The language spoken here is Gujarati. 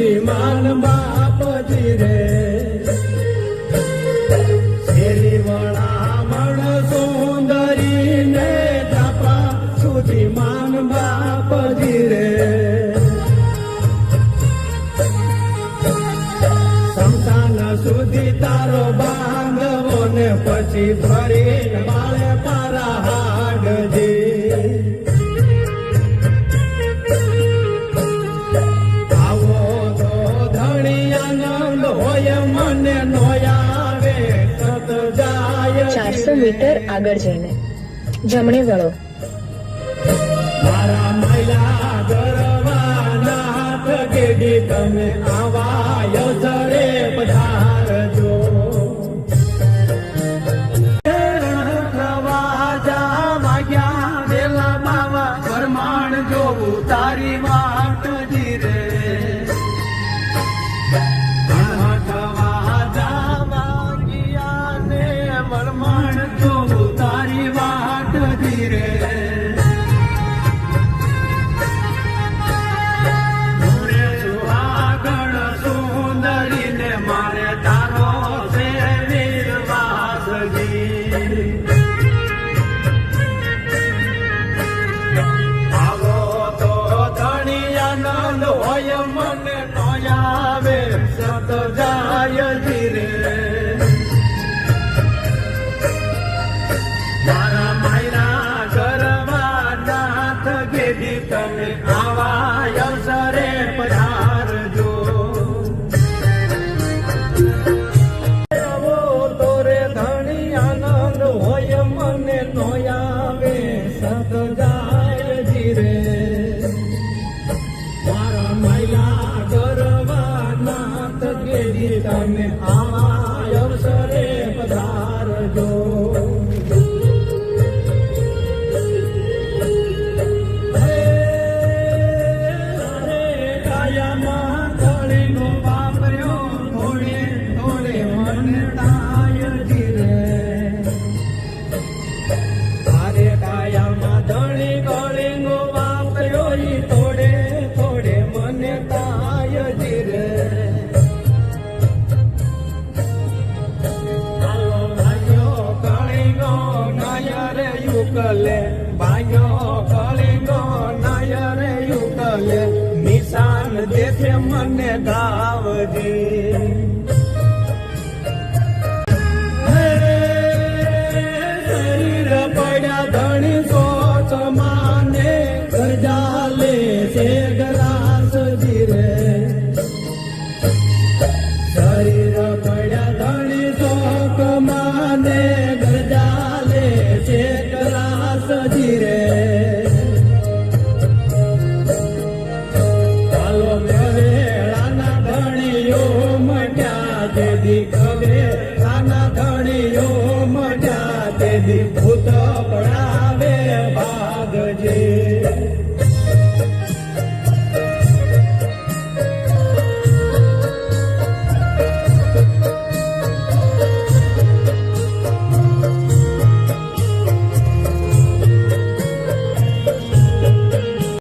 સુધી માન બાપજી રે શેરી વળામણ સુંદરી ને જાપા સુધી માન બાપજી રે સંતાન સુધી તારો બાંધવો ને પછી ફરી બાળે પારા હાડજી મને નોયાવે સત જાય 400 મીટર આગળ જઈને જમણે વળો. મારા મૈલા ગરવાનાથ ગેડી તમે આવાય જરે પધારજો રવાજા વાગ્યા વેલા બાવા પરમાણ જોવું તારી વાટ જીરે તારી વાટ ધીરે સુહાગણ સુંદરી ને મારે તારો છે વીરવાસજી આવો તો ધણી આનંદ હોય મને નોયાવે સત જાય ધીરે મારા માયરા ગરવાનાથ ગેડી તમે આવા અવસરે પધારજો તોરે ધણી આનંદ હોય મને નોયાવે સત જાય જીરે મારા માયલા ગરવાનાથ ગેડી તમે આવા અવસરે પધારજો ભાગ્યો કલિંગો નાયર યુગલે નિશાન દેશે મને ગાવજી શરીર પડ્યા ધણી સોચ માને ગરજાલે છે ગલાસજી રે શરીર પડ્યા ધણી સોચ માને ગરજાલે છે ગલાસજી રે ચાલો મેળાના ધણીઓ મટ્યા તેથી કવે આના ધણીઓ મટ્યા તેથી ભૂત પડાવે ભાગજે